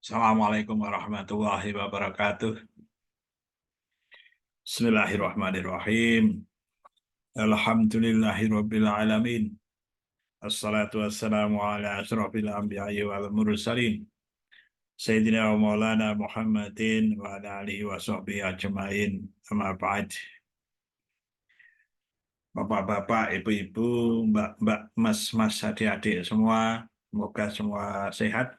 Assalamualaikum warahmatullahi wabarakatuh. Bismillahirrahmanirrahim. Alhamdulillahirabbil alamin. Assalatu wassalamu ala asyrafil anbiya'i wal mursalin. Sayyidina wa maulana Muhammadin wa ala alihi wa sahbihi ajma'in. Amma ba'd. Bapak-bapak, ibu-ibu, mbak-mbak, mas-mas, adik-adik semua, semoga semua sehat,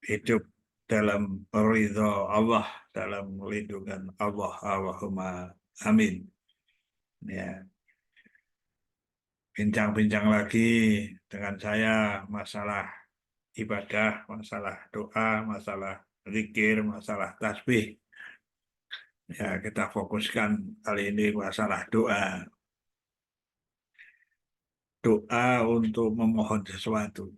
hidup dalam ridha Allah, dalam lindungan Allah. Allahumma amin. Ya, bincang-bincang lagi dengan saya masalah ibadah, masalah doa, masalah zikir, masalah tasbih. Ya, kita fokuskan kali ini masalah doa. Doa untuk memohon sesuatu,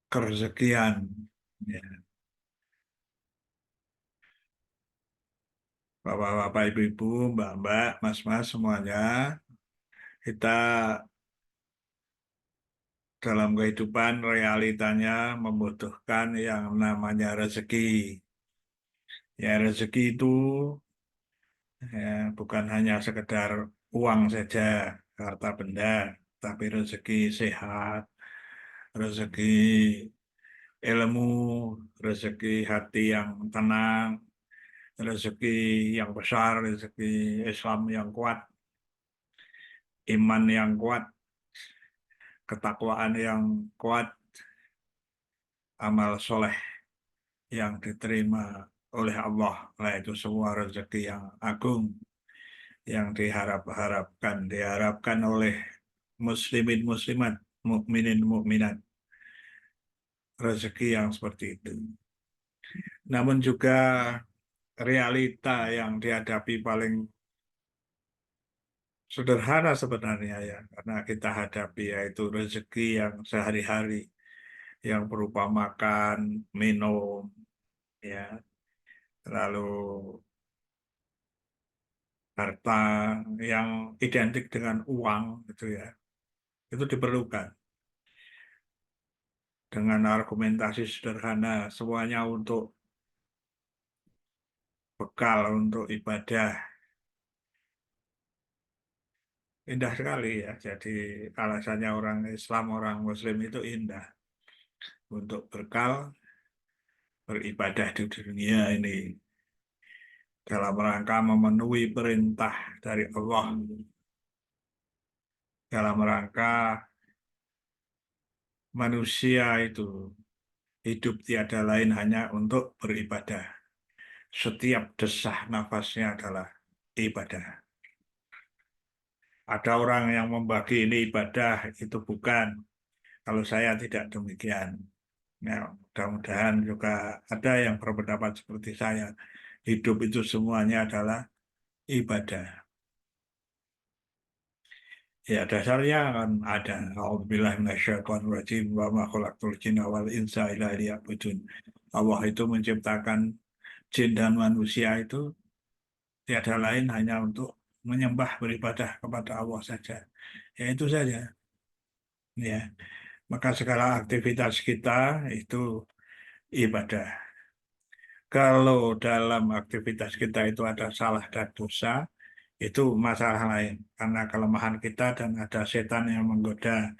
kerezekian. Ya, Bapak-bapak, ibu-ibu, mbak-mbak, mas-mas semuanya, kita dalam kehidupan realitanya membutuhkan yang namanya rezeki. Ya, rezeki itu ya, bukan hanya sekedar uang saja, harta benda, tapi rezeki sehat, rezeki ilmu, rezeki hati yang tenang, rezeki yang besar, rezeki Islam yang kuat, iman yang kuat, ketakwaan yang kuat, amal soleh yang diterima oleh Allah. Nah, itu semua rezeki yang agung, yang diharapkan oleh muslimin muslimat, mukminin mukminat, rezeki yang seperti itu. Namun juga realita yang dihadapi paling sederhana sebenarnya ya, karena kita hadapi yaitu rezeki yang sehari-hari, yang berupa makan, minum, ya, lalu harta yang identik dengan uang gitu ya, itu diperlukan. Dengan argumentasi sederhana, semuanya untuk bekal untuk ibadah. Indah sekali ya. Jadi alasannya orang Islam, orang Muslim itu indah. Untuk bekal beribadah di dunia ini. Dalam rangka memenuhi perintah dari Allah. Dalam rangka manusia itu hidup tiada lain hanya untuk beribadah. Setiap desah nafasnya adalah ibadah. Ada orang yang membagi ini ibadah, itu bukan. Kalau saya tidak demikian. Ya, mudah-mudahan juga ada yang berpendapat seperti saya. Hidup itu semuanya adalah ibadah. Ya, dasarnya kan ada. A'udzubillahi minasyaitonirrajim wa ma khalaqtul jinna wal insa illa liya'budun. Allah itu menciptakan jin dan manusia itu tiada lain hanya untuk menyembah beribadah kepada Allah saja. Ya itu saja. Ya, maka segala aktivitas kita itu ibadah. Kalau dalam aktivitas kita itu ada salah dan dosa, itu masalah lain. Karena kelemahan kita dan ada setan yang menggoda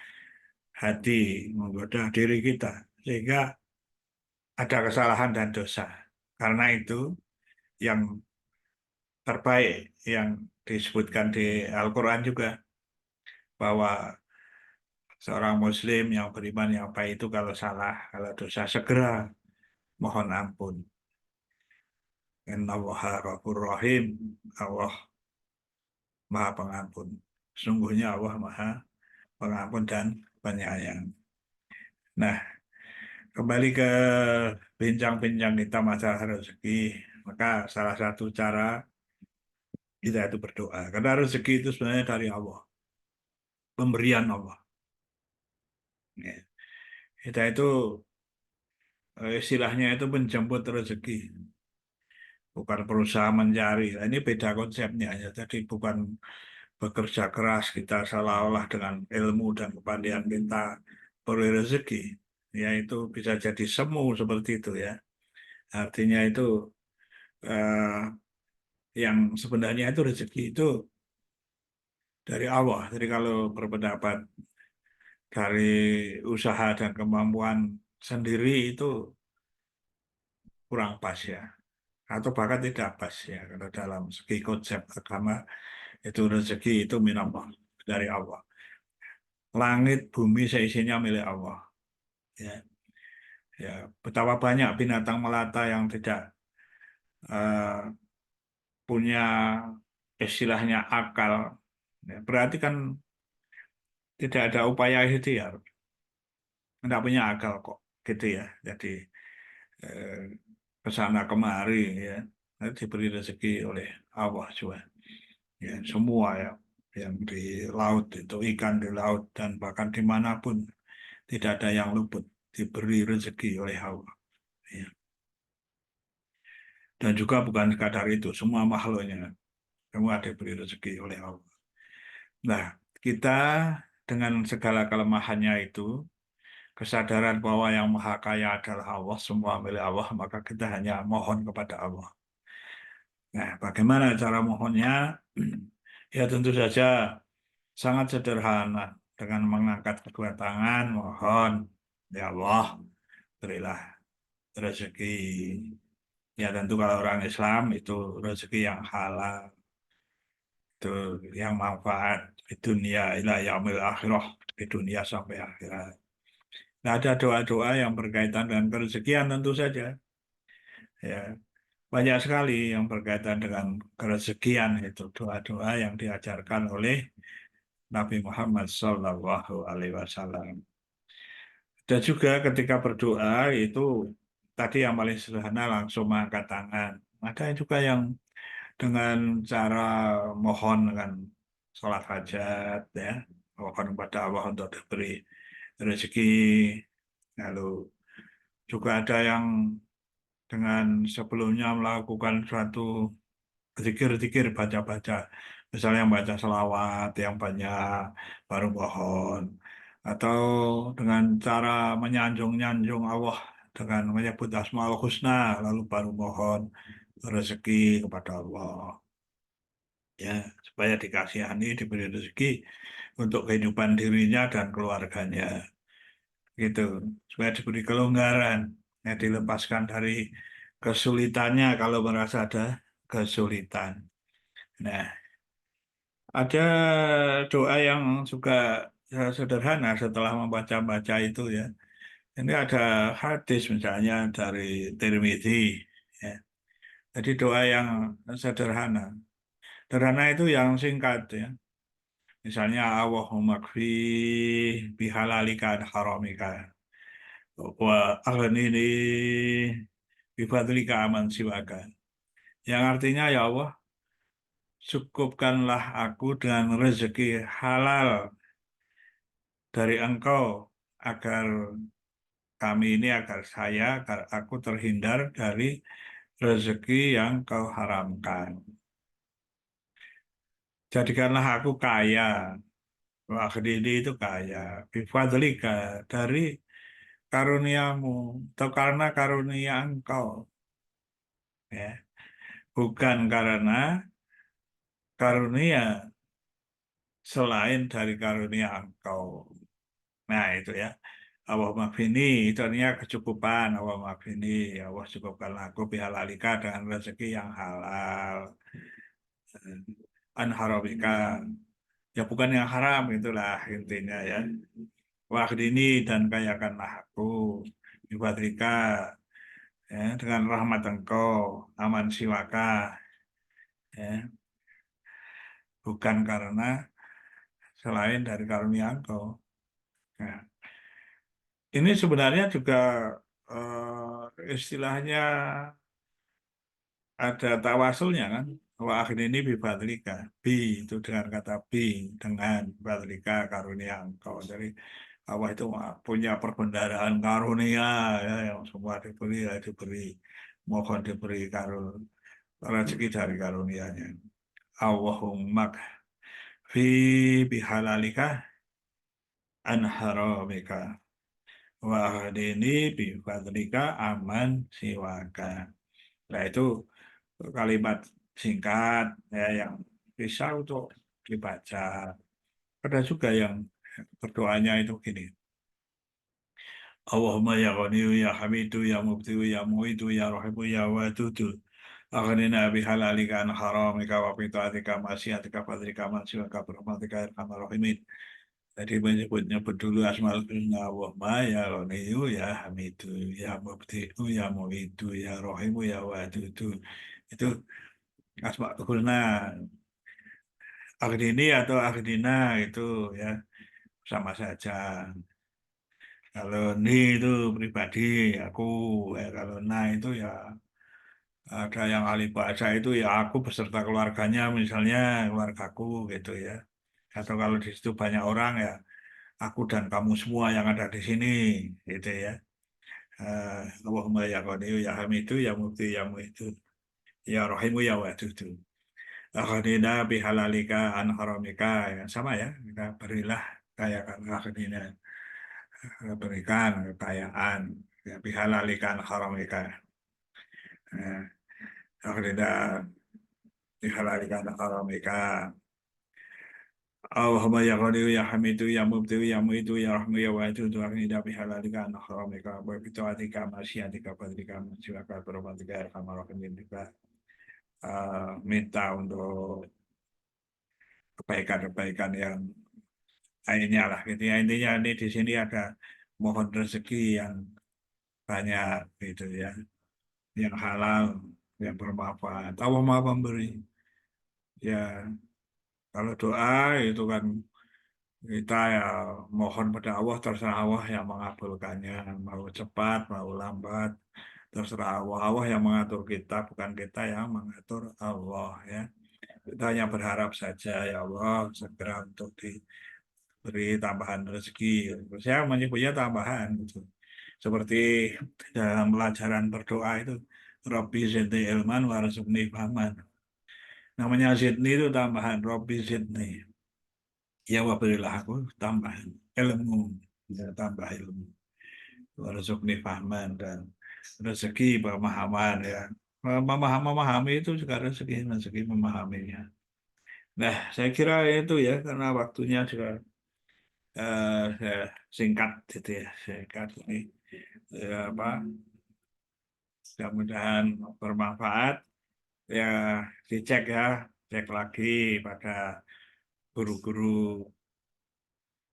hati, menggoda diri kita. Sehingga ada kesalahan dan dosa. Karena itu yang terbaik yang disebutkan di Al-Quran juga, bahwa seorang muslim yang beriman yang baik itu kalau salah, kalau dosa segera mohon ampun. Innallaha ghafurur rahim. Allah Maha Pengampun. Sungguhnya Allah Maha Pengampun dan Penyayang. Nah, kembali ke bincang-bincang kita masalah rezeki, maka salah satu cara kita itu berdoa. Karena rezeki itu sebenarnya dari Allah, pemberian Allah. Ya. Kita itu istilahnya itu menjemput rezeki, bukan berusaha mencari. Nah, ini beda konsepnya ya. Jadi bukan bekerja keras kita seolah-olah dengan ilmu dan kepandaian kita beri rezeki. yaitu bisa jadi semu seperti itu ya. Artinya itu eh, yang sebenarnya itu rezeki itu dari Allah. Jadi kalau berpendapat dari usaha dan kemampuan sendiri itu kurang pas ya, atau bahkan tidak pas ya. Kalau dalam segi konsep agama itu rezeki itu minallah, dari Allah. Langit bumi seisinya milik Allah. Ya, ya. Betapa banyak binatang melata yang tidak eh, punya istilahnya akal. Ya, berarti kan tidak ada upaya ikhtiar, tidak punya akal kok, gitu ya. Jadi eh, ke sana kemari ya, diberi rezeki oleh Allah juga. Ya, semua ya, yang di laut itu ikan di laut dan bahkan dimanapun tidak ada yang luput diberi rezeki oleh Allah. Ya. Dan juga bukan sekadar itu, semua makhluknya semua diberi rezeki oleh Allah. Nah, kita dengan segala kelemahannya itu, kesadaran bahwa yang maha kaya adalah Allah, semua milik Allah, maka kita hanya mohon kepada Allah. Nah, bagaimana cara mohonnya? Ya tentu saja sangat sederhana, dengan mengangkat kedua tangan, mohon, ya Allah, berilah rezeki. Ya tentu kalau orang Islam itu rezeki yang halal, itu yang manfaat di dunia ila yaumil akhirah, di dunia sampai akhirat. Nah, ada doa-doa yang berkaitan dengan kerezekian tentu saja. Ya, banyak sekali yang berkaitan dengan kerezekian itu doa-doa yang diajarkan oleh Nabi Muhammad Sallallahu Alaihi Wasallam. Dan juga ketika berdoa itu tadi yang paling sederhana langsung mengangkat tangan. Ada juga yang dengan cara mohon dengan sholat hajat ya, mohon kepada Allah untuk diberi rezeki. Lalu juga ada yang dengan sebelumnya melakukan suatu zikir-zikir baca-baca, misalnya yang baca selawat yang banyak baru mohon, atau dengan cara menyanjung-nyanjung Allah dengan menyebut Asmaul Husna lalu baru mohon rezeki kepada Allah ya, supaya dikasihani diberi rezeki untuk kehidupan dirinya dan keluarganya gitu, supaya diberi kelonggaran ya, dilepaskan dari kesulitannya kalau merasa ada kesulitan. Nah, ada doa yang juga sederhana setelah membaca-baca itu ya. Ini ada hadis misalnya dari Tirmidzi ya. Jadi doa yang sederhana. Sederhana itu yang singkat ya. Misalnya Allahumma kfi bihalalika an haramika wa aghnini bifadlika aman siwaka. Yang artinya ya Allah, cukupkanlah aku dengan rezeki halal dari Engkau agar kami ini, agar saya, agar aku terhindar dari rezeki yang kau haramkan. Jadikanlah aku kaya, wakdini itu kaya, bifadlika dari karuniamu atau karena karunia Engkau, ya, bukan karena karunia selain dari karunia Engkau. Nah itu ya. Allah maafini, itu artinya kecukupan. Allah maafini, Allah cukupkanlah aku bihalalika dengan rezeki yang halal. An haramika, ya bukan yang haram, itulah intinya ya. Wahdini, dan kayakanlah aku bifadlika ya, dengan rahmat engkau, aman siwaka ya, bukan karena selain dari karunia engkau. Nah, ini sebenarnya juga istilahnya ada tawasulnya kan. Wa ini bifadlika, bi itu dengan kata bi, dengan bifadlika karunia engkau. Jadi Allah itu punya perbendaharaan karunia ya, yang semua diberi ya diberi, mohon diberi rezeki dari karunia-Nya. Allahumma fi bihalalika an haramika wa ahdini bi fadlika aman siwaka. Nah itu kalimat singkat ya yang bisa untuk dibaca. Ada juga yang berdoanya itu gini. Allahumma ya Ghaniyu ya Hamidu ya Mubdiu ya Mu'idu ya Rahimu ya Wadudu. Aghnina bihalalika an haramika wa bita'atika masyiatika fadlika mansiwaka berhamatika irhamar rahimin. Jadi menyebut-nyebut dulu Asmaul Husna Allahumma ya Ghaniyu ya Hamidu ya Mubdiu ya Mu'idu ya Rahimu ya Wadudu. Itu Asmaul Husna. Aghnini atau Aghnina itu ya sama saja. Kalau ni itu pribadi, aku. Kalau na itu ya ada yang ahli bahasa itu ya aku beserta keluarganya, misalnya keluargaku gitu ya. Atau kalau di situ banyak orang ya aku dan kamu semua yang ada di sini gitu ya. Allahumma ya Ghaniyu ya Hamidu ya Mubdi ya Mu'idu ya Rahimu ya Wadudu. Aghnina bihalalika an haramika ya sama ya. Kita berilah kaya aghnina, berikan kekayaan ya bihalalikan haramika. Aghnina bihalalikan haramika. Allahumma ya Ghaniyu ya Hamidu ya Mubdiu ya Mu'idu ya Rahmu ya Wadudu aghnina bihalalika an haramika wa bita'atika masyiatika fadlika mansiwaka berhamatika irhamar rahimin. Juga minta untuk kebaikan-kebaikan yang lainnya lah gitu ya. Intinya ini di sini ada mohon rezeki yang banyak gitu ya, yang halal, yang bermanfaat. Allah Maha Pemberi. Ya, kalau doa itu kan kita ya mohon pada Allah, terserah Allah yang mengabulkannya, mau cepat, mau lambat, terserah Allah. Allah yang mengatur kita, bukan kita yang mengatur Allah ya. Kita hanya berharap saja ya Allah segera untuk diberi tambahan rezeki. Saya menyebutnya tambahan gitu. Seperti dalam pelajaran berdoa itu, Rabbi zidni ilman warzuqni fahman. Namanya zidni itu tambahan, Rabbi zidni. Ya waberilah aku tambahan ilmu, ya, tambah ilmu. Warzuqni fahman dan rezeki pemahaman ya. Memahami itu juga rezeki memahaminya. Nah, saya kira itu ya karena waktunya juga singkat gitu ya, singkat ini apa mudah-mudahan bermanfaat ya, dicek ya, cek lagi pada guru-guru,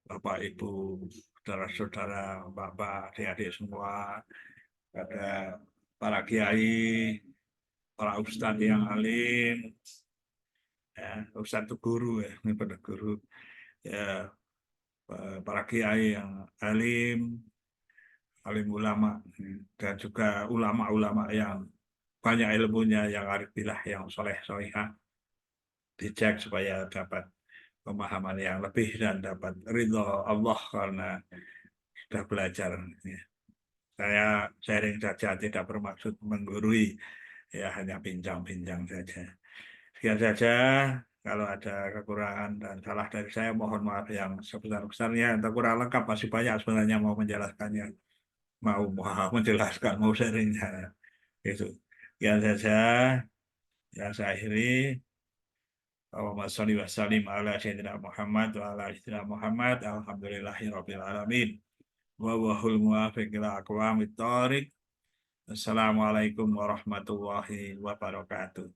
bapak ibu, saudara-saudara, bapak, adik-adik semua, pada para kiai, para ustadz yang alim, ya, ustadz itu guru ya, ini pada guru, ya, para kiai yang alim, alim ulama, dan juga ulama-ulama yang banyak ilmunya, yang arif billah, yang soleh solehah, dicek supaya dapat pemahaman yang lebih dan dapat ridho Allah karena sudah belajar. Ya. Saya sharing saja, tidak bermaksud menggurui, ya hanya bincang-bincang saja. Sekian saja. Kalau ada kekurangan dan salah dari saya, mohon maaf yang sebesar-besarnya. Atau kurang lengkap, masih banyak sebenarnya mau menjelaskannya, mau menjelaskan, mau sharingnya. Itu. Sekian saja. Ya, saya akhiri. Allahumma sholli wa sallim ala sayyidina Muhammad wa ala ali sayyidina Muhammad. Alhamdulillahi rabbil alamin. Wa wahul muwafiq ila aqwamit thoriq. Assalamualaikum warahmatullahi wabarakatuh.